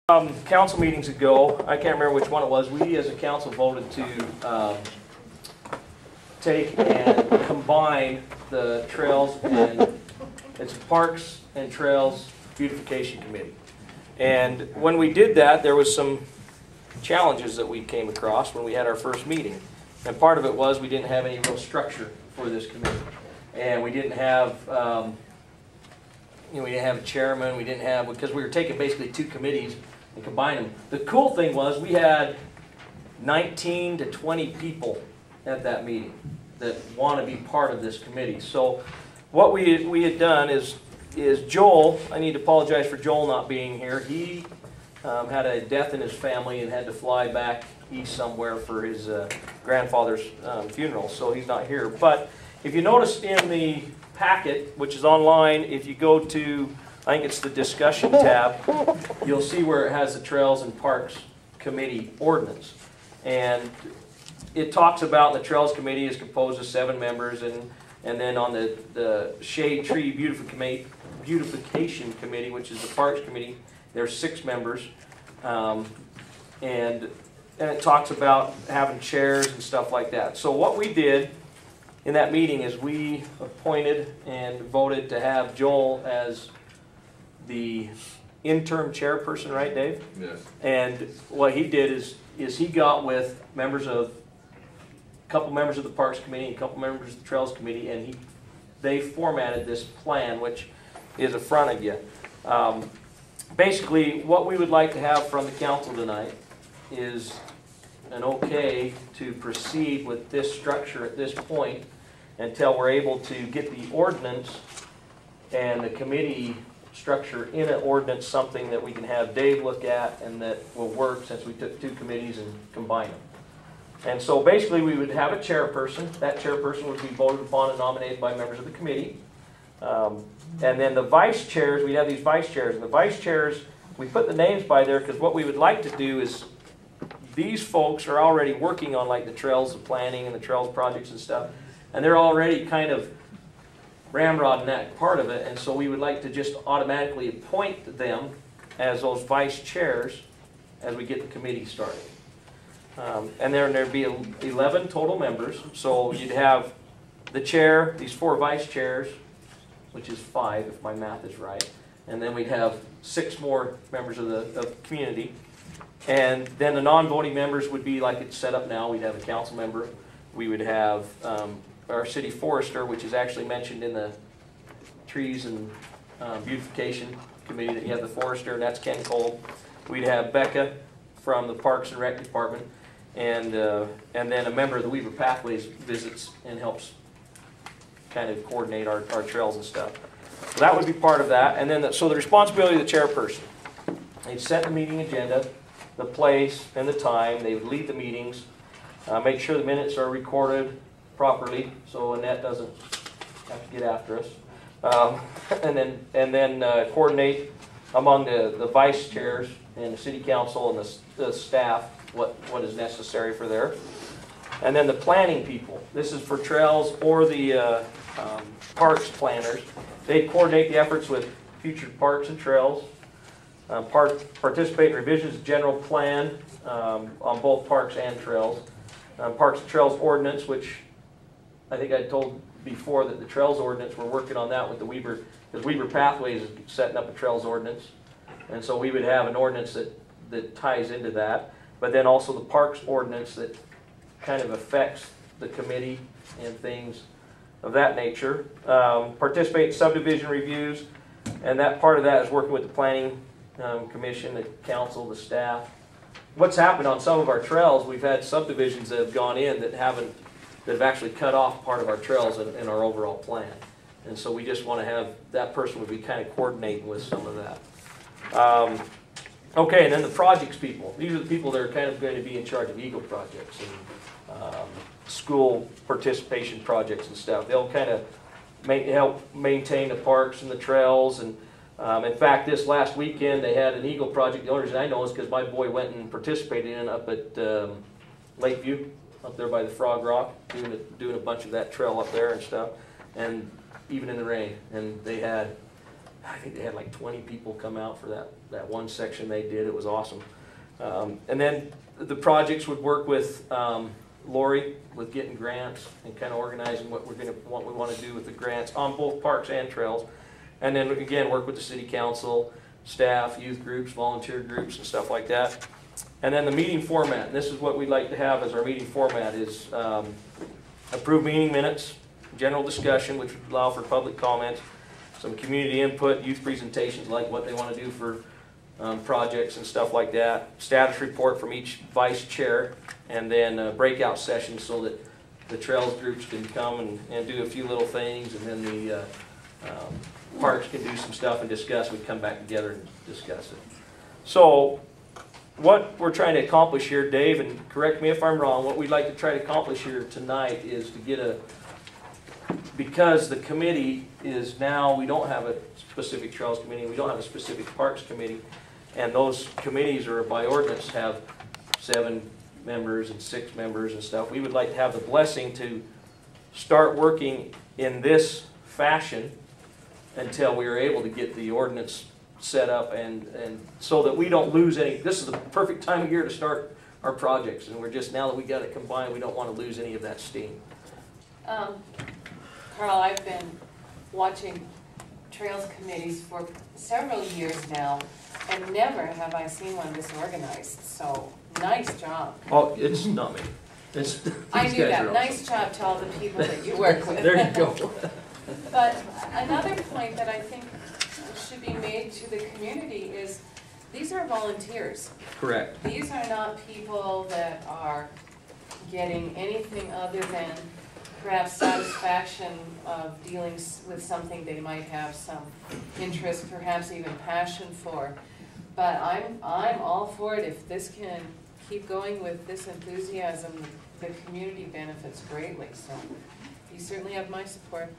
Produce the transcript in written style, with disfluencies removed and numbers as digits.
Council meetings ago, I can't remember which one it was, we as a council voted to take and combine the trails, and it's Parks and Trails Beautification Committee. And when we did that, there was some challenges that we came across when we had our first meeting. And part of it was we didn't have any real structure for this committee. And we didn't have, we didn't have a chairman, we didn't have, because we were taking basically two committees and combining them. The cool thing was we had 19 to 20 people at that meeting that want to be part of this committee. So what we had done is Joel, I need to apologize for Joel not being here. He had a death in his family and had to fly back east somewhere for his grandfather's funeral, so he's not here. But if you notice in the packet, which is online, if you go to, I think it's the discussion tab, you'll see where it has the Trails and Parks Committee ordinance. And it talks about the Trails Committee is composed of 7 members, and then on the Shade Tree Beautification Committee, which is the Parks Committee, there's 6 members. And it talks about having chairs and stuff like that. So what we did in that meeting is we appointed and voted to have Joel as the interim chairperson, right, Dave? Yes. And what he did is he got with a couple members of the Parks Committee and a couple members of the Trails Committee, and they formatted this plan, which is in front of you. Basically, what we would like to have from the council tonight is an okay to proceed with this structure at this point until we're able to get the ordinance and the committee structure in an ordinance, something that we can have Dave look at and that will work, since we took 2 committees and combined them. And so basically we would have a chairperson. That chairperson would be voted upon and nominated by members of the committee. And then the vice chairs, we'd have these vice chairs. And the vice chairs, we put the names by there because what we would like to do is, these folks are already working on like the trails, the planning and the trails projects and stuff. And they're already kind of ramrodding that part of it. And so we would like to just automatically appoint them as those vice chairs as we get the committee started. And there'd be 11 total members. So you'd have the chair, these 4 vice chairs, which is 5 if my math is right. And then we'd have 6 more members of the community. And then the non-voting members would be like it's set up now. We'd have a council member. We would have our city forester, which is actually mentioned in the trees and beautification committee, that you have the forester, and that's Ken Cole. We'd have Becca from the Parks and Rec Department, and then a member of the Weaver Pathways visits and helps kind of coordinate our trails and stuff. So that would be part of that. And then so the responsibility of the chairperson. They'd set the meeting agenda, the place and the time. They would lead the meetings, make sure the minutes are recorded properly so Annette doesn't have to get after us, and then coordinate among the vice chairs and the city council and the staff what is necessary for there. And then the planning people. This is for trails or the parks planners. They coordinate the efforts with future parks and trails. Participate in revisions of general plan on both parks and trails. Parks and Trails ordinance, which I think I told before that the trails ordinance, we're working on that with the Weaver, because Weaver Pathways is setting up a trails ordinance. And so we would have an ordinance that ties into that. But then also the parks ordinance that kind of affects the committee and things of that nature. Participate in subdivision reviews, and that part of that is working with the planning commission, the council, the staff. What's happened on some of our trails, we've had subdivisions that have gone in that have actually cut off part of our trails in our overall plan. And so we just want to have, that person would be kind of coordinating with some of that. Okay, and then the projects people. These are the people that are kind of going to be in charge of Eagle projects and school participation projects and stuff. They'll kind of help maintain the parks and the trails. And in fact, this last weekend they had an Eagle project. The only reason I know is because my boy went and participated in it up at Lakeview, up there by the Frog Rock, doing a bunch of that trail up there and stuff, and even in the rain. And they had I think they had like 20 people come out for that one section they did. It was awesome. And then the projects would work with Lori with getting grants and kind of organizing what we want to do with the grants on both parks and trails. And then again, work with the city council, staff, youth groups, volunteer groups, and stuff like that. And then the meeting format, and this is what we'd like to have as our meeting format, is approved meeting minutes, general discussion, which would allow for public comments, some community input, youth presentations like what they want to do for projects and stuff like that, status report from each vice chair, and then breakout sessions so that the trails groups can come and do a few little things, and then the parks can do some stuff and discuss. We come back together and discuss it. So what we're trying to accomplish here, Dave, and correct me if I'm wrong, what we'd like to try to accomplish here tonight is to get because the committee is now, we don't have a specific trails committee, we don't have a specific parks committee, and those committees are by ordinance have 7 members and 6 members and stuff. We would like to have the blessing to start working in this fashion until we are able to get the ordinance set up and so that we don't lose any. This is the perfect time of year to start our projects, and we're just, now that we got it combined, we don't want to lose any of that steam. Carl, I've been watching trails committees for several years now, and never have I seen one disorganized, so nice job. Oh, it's not me. I knew that. Nice job to all the people that you work with. There you go. But another point that I think should be made to the community is these are volunteers. Correct. These are not people that are getting anything other than perhaps satisfaction of dealing with something they might have some interest, perhaps even passion for. But I'm all for it. If this can keep going with this enthusiasm, the community benefits greatly. So you certainly have my support.